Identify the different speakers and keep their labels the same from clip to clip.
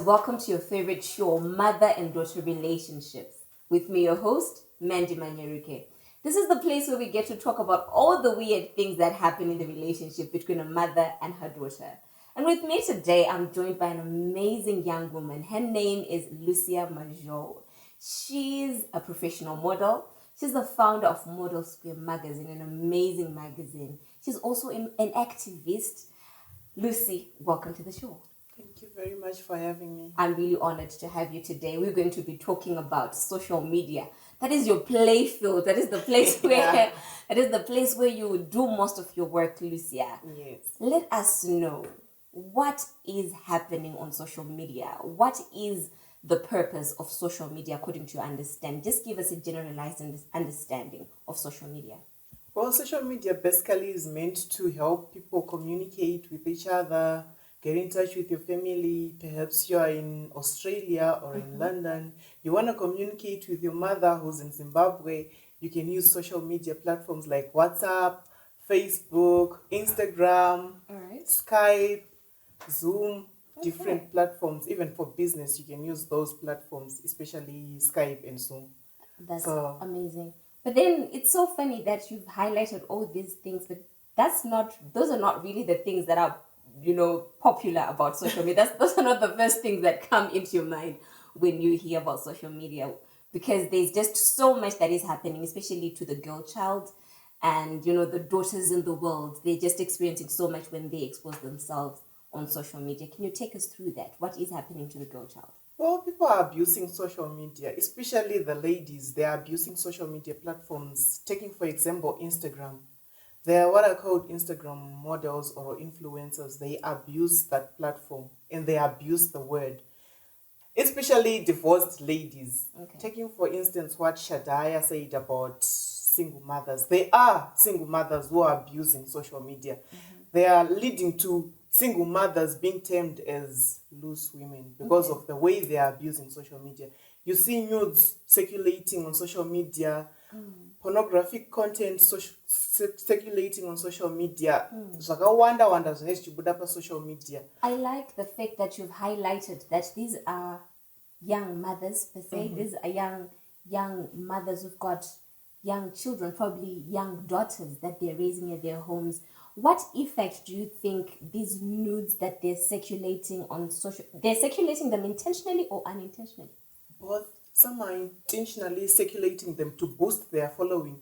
Speaker 1: welcome to your favorite show, Mother and Daughter Relationships. With me, your host, Mandy Manyaruke. This is the place where we get to talk about all the weird things that happen in the relationship between a mother and her daughter. And with me today, I'm joined by an amazing young woman. Her name is Lucia Major. She's a professional model. She's the founder of Model Square Magazine, an amazing magazine. She's also an activist. Lucy, welcome to the show.
Speaker 2: Thank you very much for having me.
Speaker 1: I'm really honored to have you today. We're going to be talking about social media. That is your play field. That is the place where that is the place where you do most of your work, Lucia.
Speaker 2: Yes.
Speaker 1: Let us know what is happening on social media. What is the purpose of social media according to your understanding? Just give us a generalized understanding of social media.
Speaker 2: Well, social media basically is meant to help people communicate with each other, get in touch with your family. Perhaps you are in Australia or in London. You want to communicate with your mother who's in Zimbabwe. You can use social media platforms like WhatsApp, Facebook, Instagram, Skype, Zoom, different platforms. Even for business, you can use those platforms, especially Skype and Zoom.
Speaker 1: That's amazing. But then it's so funny that you've highlighted all these things, but those are not really the things that are, popular about social media. Those are not the first things that come into your mind when you hear about social media, because there's just so much that is happening, especially to the girl child and, the daughters in the world. They're just experiencing so much when they expose themselves on social media. Can you take us through that? What is happening to the girl child?
Speaker 2: Well, people are abusing social media, especially the ladies. They are abusing social media platforms. Taking, for example, Instagram. They are what are called Instagram models or influencers. They abuse that platform and they abuse the word, especially divorced ladies. Taking, for instance, what Shadaya said about single mothers. They are single mothers who are abusing social media. They are leading to single mothers being termed as loose women because of the way they are abusing social media. You see nudes circulating on social media, pornographic content circulating on social media. Social media.
Speaker 1: I like the fact that you've highlighted that these are young mothers per se. These are young mothers who've got young children, probably young daughters that they're raising in their homes. What effect do you think these nudes that they're circulating they're circulating them intentionally or unintentionally?
Speaker 2: Both. Some are intentionally circulating them to boost their following.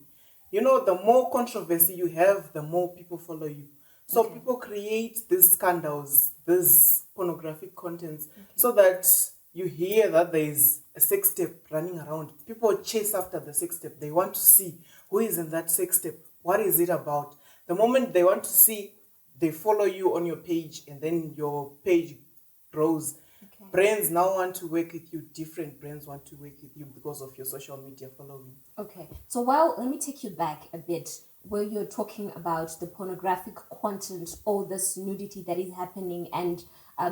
Speaker 2: The more controversy you have, the more people follow you. So people create these scandals, these pornographic contents, so that you hear that there is a sex tape running around. People chase after the sex tape. They want to see who is in that sex tape. What is it about? The moment they want to see, they follow you on your page, and then your page grows. Brands now want to work with you. Different brands want to work with you because of your social media following.
Speaker 1: Okay. So let me take you back a bit, where you're talking about the pornographic content, all this nudity that is happening, and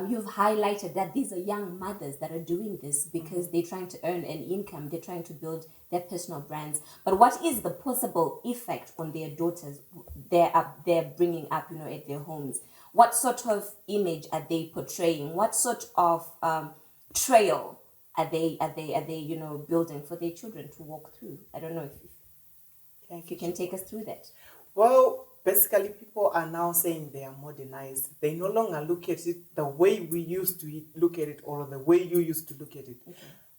Speaker 1: you've highlighted that these are young mothers that are doing this because they're trying to earn an income, they're trying to build their personal brands. But what is the possible effect on their daughters they're bringing up, at their homes? What sort of image are they portraying? What sort of trail are they building for their children to walk through? I don't know if you can take us through that.
Speaker 2: Well, basically, people are now saying they are modernized. They no longer look at it the way we used to look at it, or the way you used to look at it.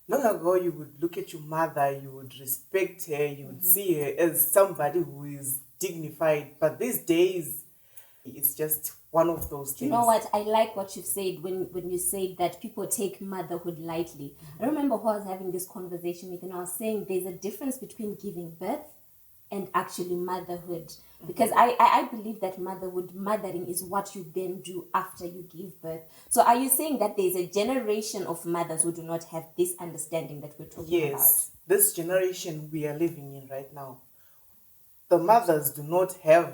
Speaker 2: Long ago, you would look at your mother, you would respect her, you would see her as somebody who is dignified. But these days, it's just one of those things.
Speaker 1: You know what? I like what you said when you said that people take motherhood lightly. I remember who I was having this conversation with, and I was saying there's a difference between giving birth and actually motherhood. Because I believe that mothering is what you then do after you give birth. So are you saying that there's a generation of mothers who do not have this understanding that we're talking about?
Speaker 2: Yes, this generation we are living in right now, the mothers do not have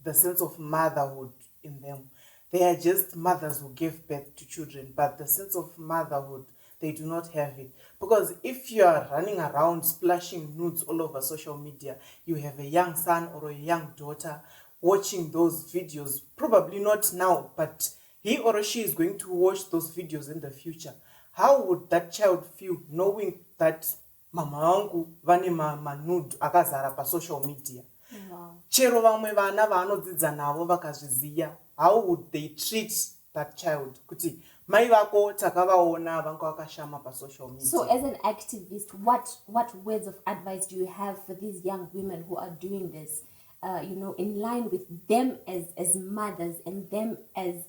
Speaker 2: the sense of motherhood in them. They are just mothers who give birth to children, but the sense of motherhood, they do not have it. Because if you are running around splashing nudes all over social media, you have a young son or a young daughter watching those videos, probably not now, but he or she is going to watch those videos in the future, how would that child feel knowing that mama vangu vane manude akazara pasocial media?
Speaker 1: Wow.
Speaker 2: Chero vamwe vana vaanodzidza navo vakazviziva, how would they treat that child? Kuti mai vako takavaona vanga vakashama pasocial media.
Speaker 1: So as an activist, what words of advice do you have for these young women who are doing this, in line with them as mothers, and them as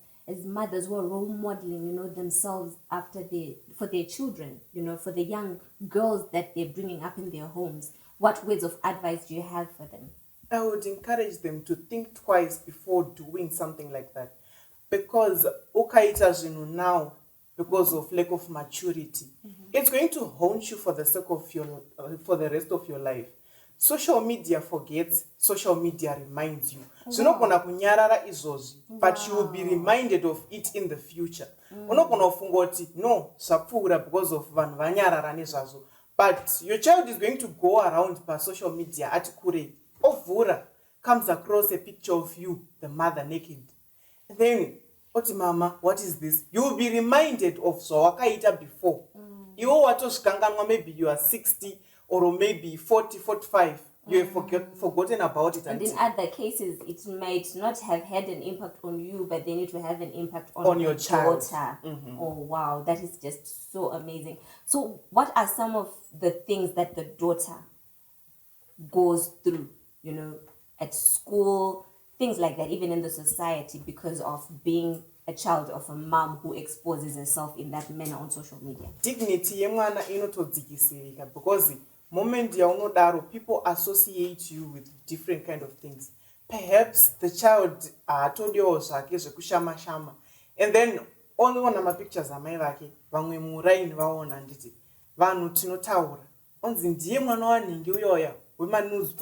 Speaker 1: mothers who are role modeling, themselves for their children, for the young girls that they're bringing up in their homes? What words of advice do you have for them?
Speaker 2: I would encourage them to think twice before doing something like that. Because ukaita zvinhu now, because of lack of maturity, it's going to haunt you for the sake of for the rest of your life. Social media forgets, social media reminds you. Zvinogona kunyarara izvozvi, but you will be reminded of it in the future. Unogona kufunga kuti no, zvapfuura because of vanhu vanyarara nezvazvo. But your child is going to go around by social media ati kure. Ovura comes across a picture of you, the mother, naked. And then, oti mama, what is this? You will be reminded of zvawakaita before. Iwo watosvikanganwa, maybe you are 60 or maybe 40, 45. You have forgotten about it.
Speaker 1: And in other cases, it might not have had an impact on you, but then it will have an impact on your child. Daughter. Oh, wow. That is just so amazing. So what are some of the things that the daughter goes through, at school, things like that, even in the society, because of being a child of a mom who exposes herself in that manner on social media?
Speaker 2: Dignity yemwana inotodzikisirika because moment yaunodaro, people associate you with different kind of things. Perhaps the child atodiwo zvake zvekushama-shama, and then onoona mapictures amai vake, vamwe muraini vaona nditi vanhu tinotaura onzi ndiye mwana wanhingi uyoya wemanudes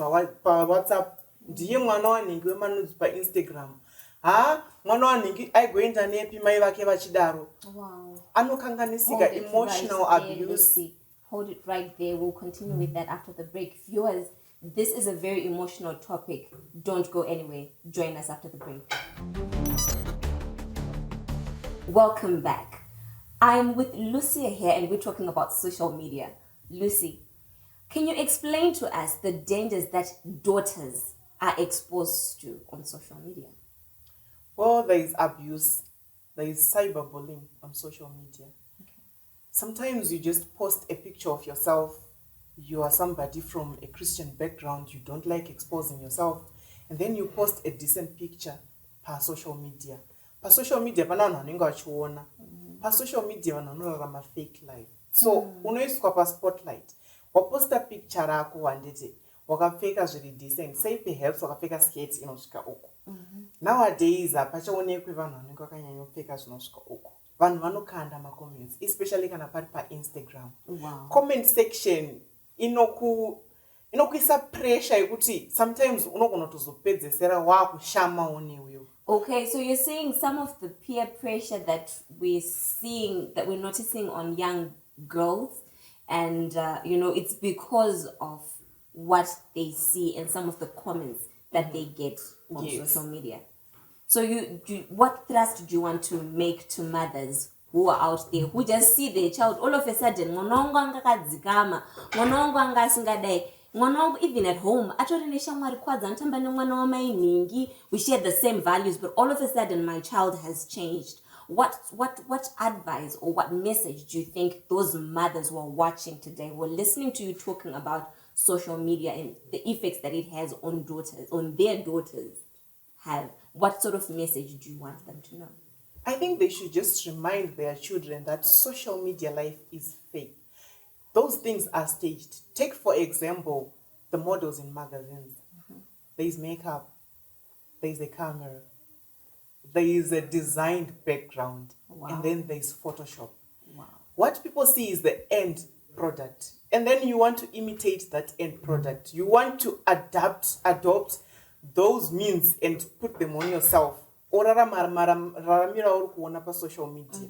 Speaker 2: paWhatsApp, ndiye mwana wanhingi wemanudes paInstagram. Mwana wanhingi aigoenda nepi mai vake vachidaro.
Speaker 1: Wow.
Speaker 2: Anokanganisika, emotional abuse.
Speaker 1: Hold it right there. We'll continue with that after the break. Viewers, this is a very emotional topic. Don't go anywhere. Join us after the break. Welcome back. I'm with Lucia here, and we're talking about social media. Lucy, can you explain to us the dangers that daughters are exposed to on social media?
Speaker 2: Well, there is abuse. There is cyberbullying on social media. Sometimes you just post a picture of yourself. You are somebody from a Christian background. You don't like exposing yourself. And then you post a decent picture per social media. Per social media, vanhu vanenge vachiona. Per social media, vanhu vanorarama fake life. So, unoiswa pa spotlight. Waposta picture rako wanditi. Wakapfeka zviri decent. Say perhaps wakapfeka skate inosvika uku. Nowadays, hapachaonekwi vanhu vanenge vakanyanya kupfeka zvinosvika uku. Vanhu vanokanda macomments, especially kana pari paInstagram.
Speaker 1: Wow.
Speaker 2: Comment section inokuisa pressure yekuti sometimes unogona kutozopedzesera wakushamawo newewo.
Speaker 1: Okay, so you're saying some of the peer pressure that we're seeing, that we're noticing on young girls, and it's because of what they see and some of the comments that they get on social media. So what thrust do you want to make to mothers who are out there, who just see their child all of a sudden, mwana wangu angakadzikama, mwana wangu anga asingadai, mwana wangu even at home, atori neshamwari kwadza, anotamba nemwana wamai nhingi, we share the same values, but all of a sudden my child has changed. What advice or what message do you think those mothers who are watching today, who are listening to you talking about social media and the effects that it has on daughters, on their daughters, have? What sort of message do you want them to know?
Speaker 2: I think they should just remind their children that social media life is fake. Those things are staged. Take, for example, the models in magazines. There is makeup. There is a camera. There is a designed background.
Speaker 1: Wow.
Speaker 2: And then there is Photoshop.
Speaker 1: Wow.
Speaker 2: What people see is the end product. And then you want to imitate that end product. You want to adopt those means and put them on yourself. Social media.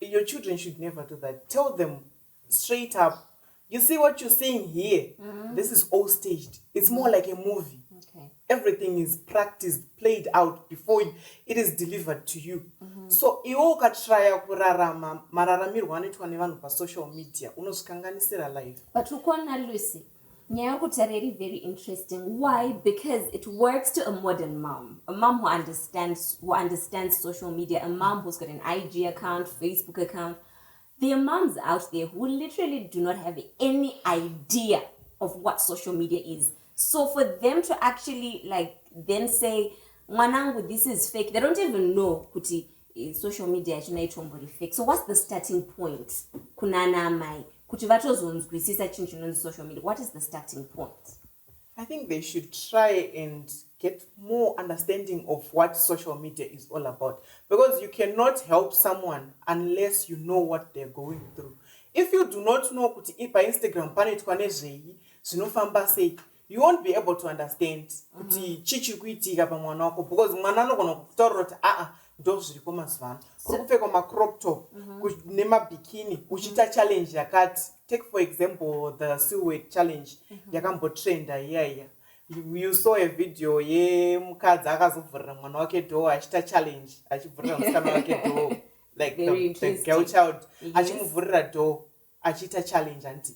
Speaker 2: Your children should never do that. Tell them straight up, You see what you're seeing here? This is all staged. It's more like a movie.
Speaker 1: Okay.
Speaker 2: Everything is practiced, played out before it is delivered to you. So iwo ukatraya kurarama mararamirwo anoitwa nevanhu pasocial media unozvikanganisira life.
Speaker 1: But ukona Lucy, nyaya yokuti very interesting. Why? Because it works to a modern mom. A mom who understands social media, a mom who's got an IG account, Facebook account. There are moms out there who literally do not have any idea of what social media is. So for them to actually then say, Mwanangu, this is fake, they don't even know kuti social media is fake. So what's the starting point? Kunana mai. Kuti vatozonzwisisa chinhu chinonzi social media. What is the starting point?
Speaker 2: I think they should try and get more understanding of what social media is all about. Because you cannot help someone unless you know what they're going through. If you do not know kuti ipa Instagram panoitwa nezvei, zvinofamba sei, you won't be able to understand kuti chichiri kuitika pamwana wako, because mwana anogona kutaura kuti ndo zviriko mazuva ano kuri kupfekwa macrop top nemabikini uchiita challenge yakati. Take for example the silhouette challenge yakambotrenda iyaiya. You saw a video yemukadzi akazovhurira mwana wake door achiita challenge, achivhurira musikana wake door, like the girl child achimuvhurira door achiita challenge. Anti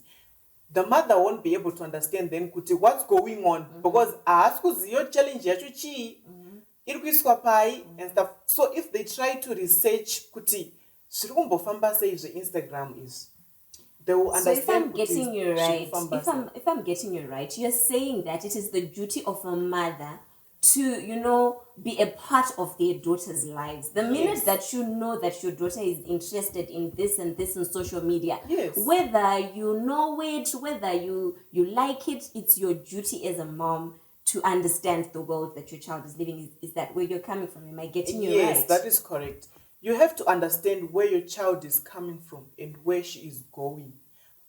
Speaker 2: the mother won't be able to understand then kuti what's going on, because haasi kuziva challenge yacho chii iri kuiswa pai and stuff. So if they try to research kuti zviri kumbofamba sei zveInstagram is, they will understand.
Speaker 1: So if I'm getting you right, you're saying that it is the duty of a mother to, be a part of their daughter's lives. The minute that you know that your daughter is interested in this and this on social media, whether you know it, whether you like it, it's your duty as a mom to understand the world that your child is living. Is that where you're coming from? Am I getting you right?
Speaker 2: Yes, that is correct. You have to understand where your child is coming from and where she is going.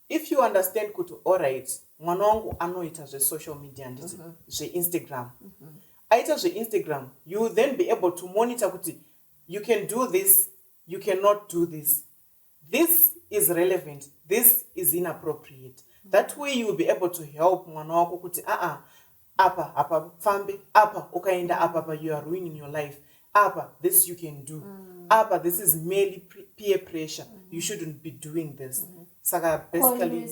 Speaker 2: If you understand kuti alright, mwana wangu anoita social media and Instagram. Aita Instagram, you will then be able to monitor kuti you can do this, you cannot do this. This is relevant, this is inappropriate. That way you will be able to help mwana wako kuti apa fambe, apa ukaenda apa you are ruining your life. Apa, this you can do. Apa, this is merely peer pressure. You shouldn't be doing this. Saka basically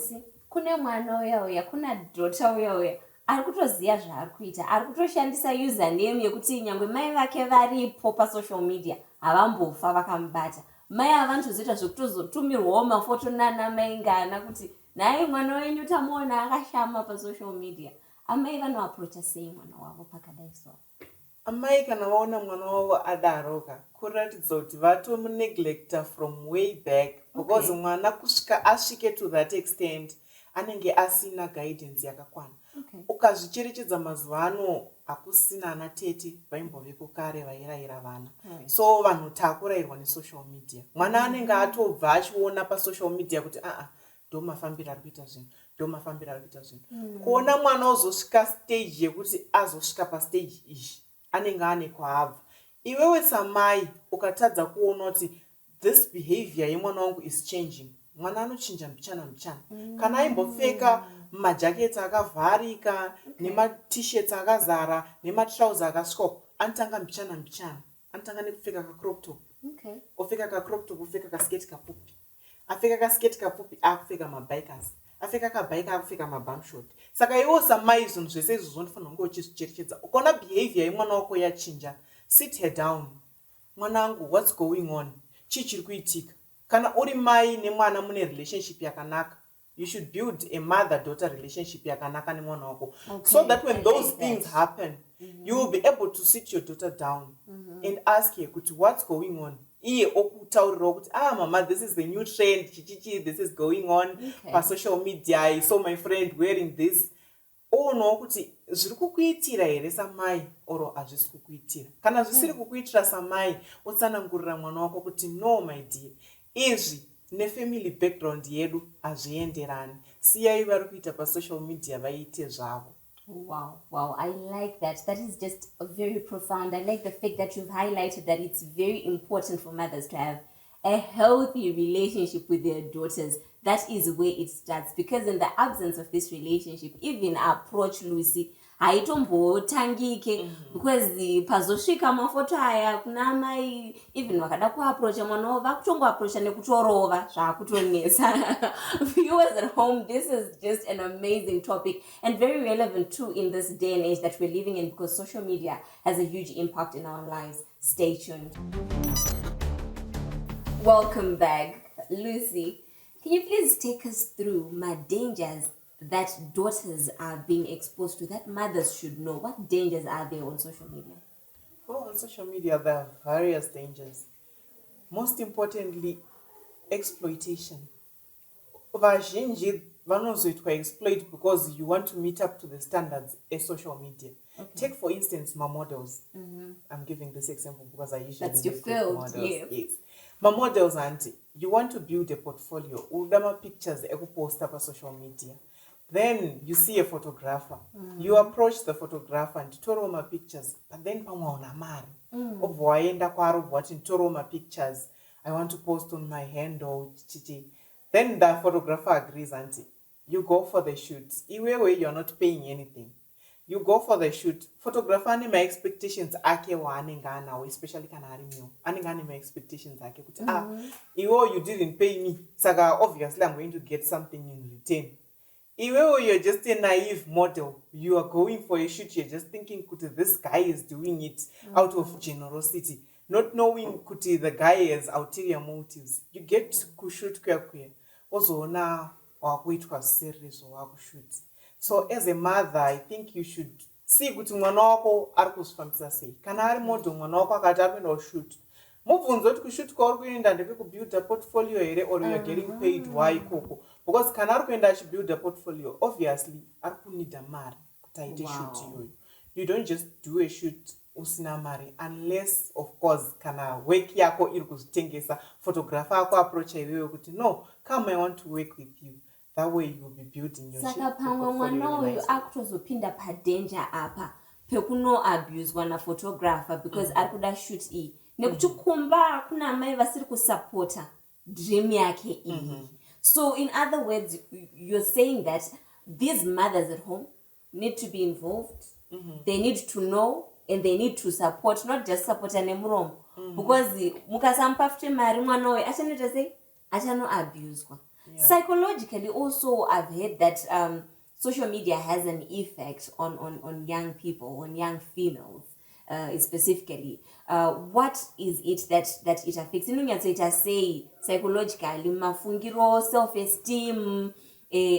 Speaker 1: kune mwana uya kuna daughter uya ari kutoziva zvaari kuita, ari kutoshandisa username yekuti nyangwe mai vake varipo pasocial media havambofa vakamubata. Mai havantozoita zvekutozotumirwawo mafoto nana mai ngana kuti naye mwana wenyu tamuona akashama pasocial media. Amai vanoaprocha sei mwana wavo pakadai so?
Speaker 2: Amai kana vaona mwana wavo adaroka kuratidza kuti vatomuneglecta from way back, because mwana kusvika asvike to that extent anenge asina guidance yakakwana. Ukazvicherechedza mazuva ano hakusina ana tete vaimboveko kare vairayira vana. So vanhu takurayirwa nesocial media. Mwana anenge atobva achiona pasocial media kuti ndo mafambiro ari kuita zvinhu, ndo mafambiro ari kuita zvinhu. Kuona mwana uzosvika stage yekuti azosvika pastage izvi anenge ane kwaabva. Iwewe samai ukatadza kuona kuti this behavior yemwana wangu is changing, mwana anochinja mbichana mbichana. Kana aimbopfeka majaketi akavharika nema-t-shirts akazara nematrauza akasvika, anotanga mbichana mbichana, anotanga nekupfeka kacrop top. Ofeka kacrop top, ofeka kasketi kapfupi, apfeka kasketi kapfupi akupfeka mabikers, apfeka kabhaika akupfeka mabumshot. Saka iwo samai zvinhu zvese izvo zvinofanira kunge uchizvicherechedza. Ukaona behavior yemwana wako yachinja, sit her down. Mwanangu, what's going on? Chii chiri kuitika? Kana uri mai nemwana mune relationship yakanaka, you should build a mother-daughter relationship yakanaka nemwana wako, so that when those things happen, you will be able to sit your daughter down and ask her kuti what's going on. Iye okutaurira kuti mama, this is the new trend, chichichi, this is going on pasocial media, I saw my friend wearing this. Ono kuti zviri kukuitira here samai oro hazvisi kukuitira. Kana zvisiri kukuitira samai, otsanangurira mwana wako kuti no my dear, izvi nefamily background yedu hazvienderani. Siyai vari kuita pasocial media vaite zvavo.
Speaker 1: Wow, I like that. That is just very profound. I like the fact that you've highlighted that it's very important for mothers to have a healthy relationship with their daughters, that is where it starts. Because in the absence of this relationship, even approach Lucy haitombotangike because pazosvika mafoto aya kuna mai even vakada kuaprocha mwana wavo vakutongoaprocha nekutorova zvaakutonesa. Viewers at home, this is just an amazing topic and very relevant too in this day and age that we're living in, because social media has a huge impact in our lives. Stay tuned. Welcome back. Lucy, can you please take us through my dangers that daughters are being exposed to, that mothers should know? What dangers are there on social media?
Speaker 2: Oh, on social media, there are various dangers. Most importantly, exploitation. Vazhinji vanozoitwa exploit because you want to meet up to the standards of social media. Okay. Take, for instance, my models. I'm giving this example because I usually
Speaker 1: That's your field, models. Yes.
Speaker 2: My models, auntie, you want to build a portfolio. Udama pictures eko post up on social media. Then you see a photographer. You approach the photographer and toro my pictures. But then pamwaona mari. Obwaenda kwaro bwati toro my pictures. I want to post on my handle. Then the photographer agrees, auntie. You go for the shoot. Iwewe, you're not paying anything. You go for the shoot. Photographer ani my expectations ake wa anenga now, especially kanari mio. Anenga ni my expectations ake kuti you didn't pay me. Saga obviously I'm going to get something in return. Iwewe, you're just a naive model. You are going for a shoot. You're just thinking kuti this guy is doing it out of generosity, not knowing kuti the guy has ulterior motives. You get kushoot kwe. Also now wakuitwa series or wakushoot. So as a mother, I think you should see kuti mwana wako ari kuzvifambisa sei. Kana ari model mwana wako akati ari kuenda kushoot, mubvunze kuti kushoot kwauri kuenda ndepekubuild a portfolio here, or you are getting paid why ikoko. Because kana ari kuenda achibuild a portfolio, obviously ari kunida mari kuti aite shoot iyoyo. You don't just do a shoot usina mari unless of course kana work yako iri kuzvitengesa, photographer yako approach iwewe kuti no, come, I want to work with you. That way you will be building your
Speaker 1: saka pamwe mwana uyu akutozopinda padanger apa pekuno abuse na photographer because ari kuda shoot iyi nekuti kumba kuna mai vasiri kusupporta dream yake iyi. So in other words, you're saying that these mothers at home need to be involved. They need to know and they need to support, not just support anemuromo. Because mukasampa futi mari mwana uyu achanoita sei? Achano abuse kwa. Yeah. Psychologically also, I've heard that social media has an effect on young people, on young females specifically. What is it that it affects? It say psychologically, mafungiro, self-esteem,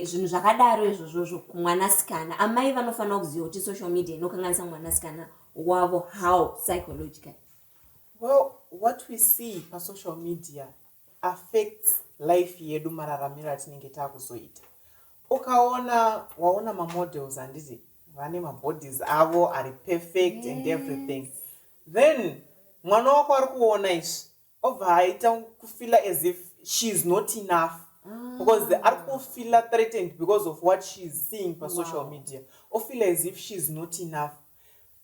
Speaker 1: zvinhu zvakadaro izvozvo kumwanasikana. Amai vanofanira kuziva kuti social media inokanganisa mwanasikana wavo how psychologically?
Speaker 2: Well, what we see on social media affects life yedu mararamiro atinenge takuzoita. Waona ma-models handiti vane ma-bodies avo ari perfect and everything. Then mwana wako ari kuona izvi obva aita kufila as if she is not enough because ari kufila threatened because of what she is seeing on social media. Ofila as if she is not enough.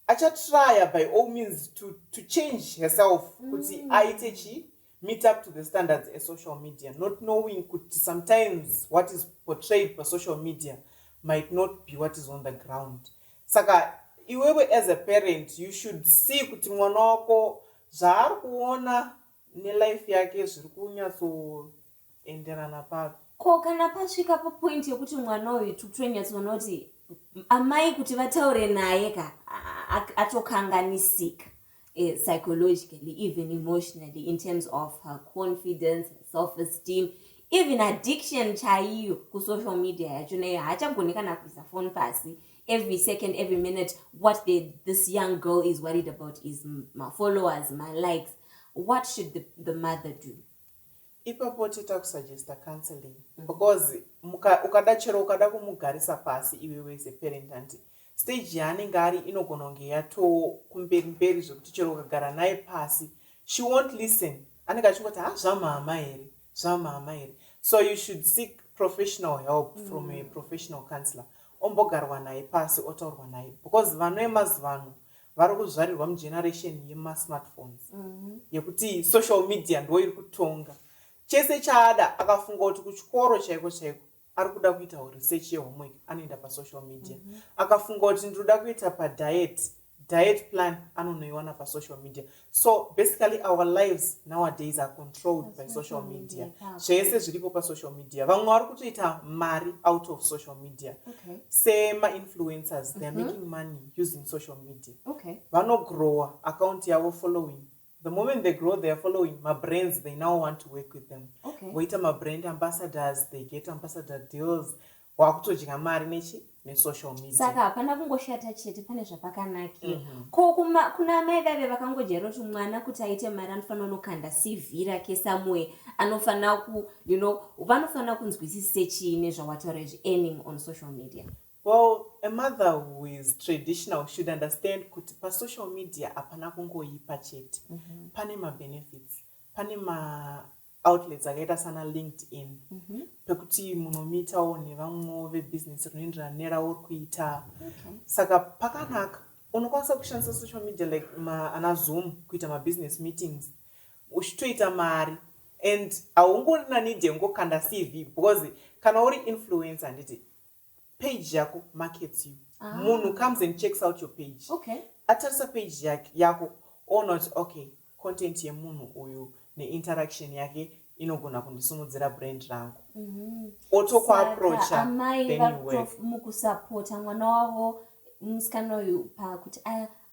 Speaker 2: Acha try by all means to change herself kuti aite chi meet up to the standards of social media, not knowing sometimes what is portrayed by social media might not be what is on the ground. Saka, iwewe as a parent, you should see kuti mwana wako zvaari kuona nelife yake zviri kunyatsoenderana papi.
Speaker 1: Ko kana pasvika papoint yekuti mwana uyu tikutonyatsona kuti amai kuti vataure naye ka atokanganisika. Psychologically, even emotionally, in terms of her confidence, self-esteem, even addiction chaiyo ku social media yachoneyo haachagoni kana kuisa phone pasi every second, every minute. What this young girl is worried about is my followers, my likes. What should the mother do?
Speaker 2: Ipapo titakusuggesta counseling because ukada kumugarisa pasi iwewe as a parent anti stage yaanenge ari inogona kunge yatokumberi zvokuti chero ukagara naye pasi she won't listen. Anenge achingoti zvamama here. So you should seek professional help from a professional counselor. Ombogarwa naye pasi otaurwa naye because vano emazuva ano vari kuzvarirwa mugeneration yemasmartphones yekuti social media ndo iri kutonga. Chese chaada akafunga kuti kuchikoro chaiko chaiko ari kuda kuita research yehomework anoenda pasocial media. Akafunga kuti ndinoda kuita diet plan anonoiwana pasocial media. So basically our lives nowadays are controlled by social media. Zvese zviripo pasocial media. Vamwe vari kutoita mari out of social media. Sema influencers, they are making money using social media. Vanogrowa account yavo following. The moment they grow their following, my brands, they now want to work with them. Waita my brand ambassadors, they get ambassador deals. Wakutojinga mari nesocial media.
Speaker 1: Saka hapana kungoshata chete pane zvapakanakira. Ko kuna mai vave vakangojera kuti mwana kuti aite mari anofanira kunokanda CV rake somewhere. Anofanira vanofana kunzwisisa chiini zvawataura earning on social media.
Speaker 2: Well, a mother who is traditional should understand kuti pasocial media hapana kungoipa chete. Pane benefits. Pane outlets akaita sana LinkedIn. Pekuti munomitawo nevamwe vebusiness rinoenderana nerauri kuita. Saka pakanaka unokwanisa kushandisa social media like ana Zoom kuita business meetings. Uchitoita mari and haungorina need yengokanda CV because kana uri influencer handiti page yako markets you. Munhu comes and checks out your page. Atarisa page yako or not content yemunhu uyu neinteraction yake inogona kundisimudzira brand rangu. Otokuapproacha
Speaker 1: amai mukusapota mwana wavo musikana uyu pakuti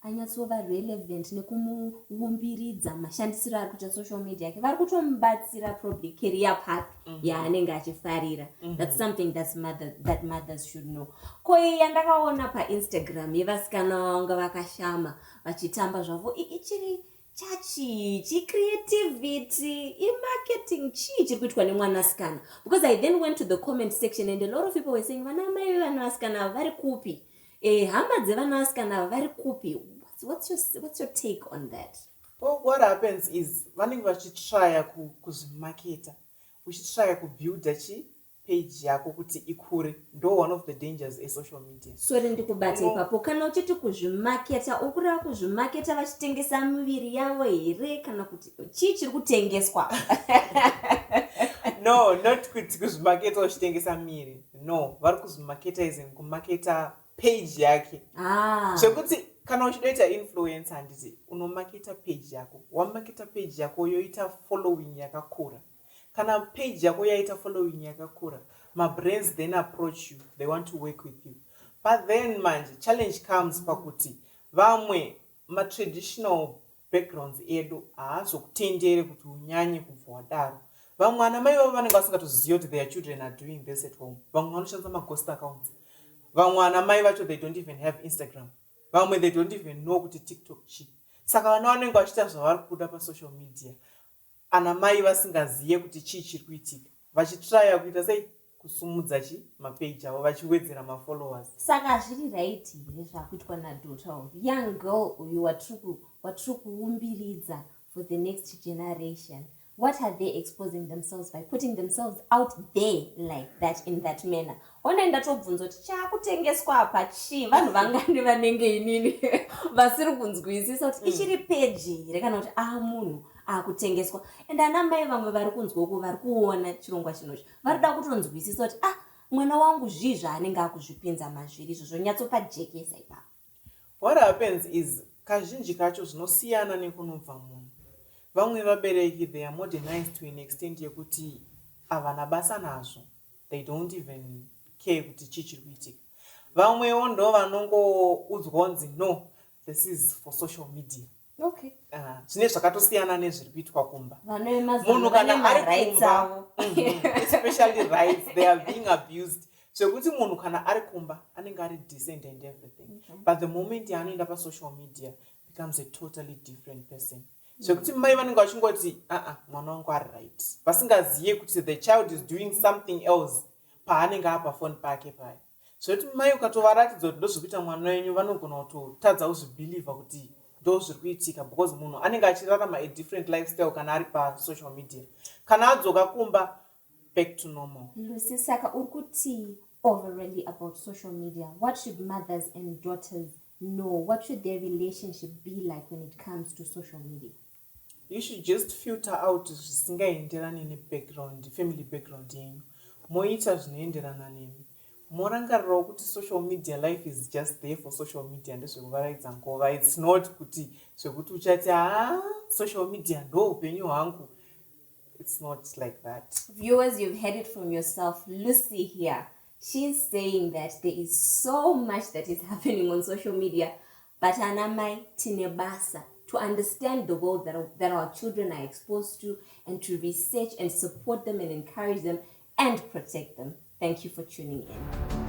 Speaker 1: anyatsova relevant nekumuumbiridza mashandisiro ari kuita social media yake vari kutomubatsira probably career path yaanenge achifarira. That's something that mothers should know. Koi yandakaona paInstagram yevasikana vanga vakashama vachitamba zvavo ichiri chachi creativity marketing chiri kuitwa nemwanasikana, because I then went to the comment section and a lot of people were saying vana mai vanasikana vari kupi hama dzevanasikana vari kupi. What's your take on that?
Speaker 2: Well, what happens is vanenge vachitrya kuzvimaketa uchitrya kubuilda page yako kuti ikure. Ndo one of the dangers esocial media.
Speaker 1: So ndikubate ipapo kana uchiti kuzvimaketa ukureva kuzvimaketa vachitengesa miviri yavo here kana kuti chiri kutengeswa?
Speaker 2: No, not kuti kuzvimaketa uchitengesa miri. No, vari kuzvimaketizing kumaketa page yake. Zvekuti kana uchidoita influencer handiti unomaketa page yako. Wamaketa page yako yoita following yakakura. Kana page yako yaita following yakakura, my brands then approach you, they want to work with you. But then manje challenge comes pakuti vamwe traditional backgrounds edu haazokutendere kuti unyanye kubva wadaro. Vamwe ana mai vavo vanenge vasingatoziva kuti their children are doing this at home. Vamwe vanoshandisa ghost accounts. Vamwe ana mai vacho they don't even have Instagram. Vamwe they don't even know kuti TikTok chi. Saka vana vanenge vachiita zvavari kuda pasocial media. Ana mai vasingaziye kuti chiri kuitika vachitrya kuita sei kusumudza mapage avo vachiwedzera mafollowers.
Speaker 1: Saka zviri right here zvakuitwa daughterhood. Young girl uyu watiri kuumbiridza for the next generation. What are they exposing themselves by putting themselves out there like that in that manner? Onaenda tobvunza kuti chakutengeswa apa chi vanhu vangani vanenge inini vasiri kunzwisisa kuti ichiri page here kana kuti munhu akutengeswa. And ana mai vamwe vari kunzwoko vari kuona chirongwa chinochi varida kutonzwisisa kuti mwana wangu zvaanenge akuzvipinza mazviri izvo zvonyatsopajekesa ipapo.
Speaker 2: What happens is kazhinji kacho zvinosiyana nekunobva munhu. Vamwe vabereki they are modernized to an extent yekuti havana basa nazvo. They don't even care kuti chiri kuitika. Vamwewo ndo vanongoudzwa kunzi no, this is for social media. Zvine zvakatosiyana nezviri kuitwa kumba. Munhu kana ari kumba, especially rights, they are being abused. Zvekuti munhu kana ari kumba anenge ari decent and everything. But the moment yaanoenda pasocial media becomes a totally different person. Zvekuti mai vanenge vachingoti mwana wangu ari right. Vasingaziye kuti the child is doing something else paanenge apa phone pake paya. Zvekuti mai ukatovaratidza kuti ndozvikuita mwana wenyu vanogona kutotadza kuzvibhilivha kuti ndozviri kuitika because munhu anenge achirarama a different lifestyle kana ari pasocial media. Kana adzoka kumba back to normal.
Speaker 1: Lucy, saka uri kuti overally about social media, what should mothers and daughters know? What should their relationship be like when it comes to social media?
Speaker 2: You should just filter out zvisingaenderani nebackground, family background yenyu. Moita zvinoenderana nemi. Morangarirawo kuti social media life is just there for social media ndezvekuvaraidza ngova. It's not kuti zvekuti uchati social media ndo upenyu hwangu. It's not like that.
Speaker 1: Viewers, you've heard it from yourself. Lucy here. She's saying that there is so much that is happening on social media, but anamai tinebasa to understand the world that our children are exposed to, and to research and support them and encourage them and protect them. Thank you for tuning in.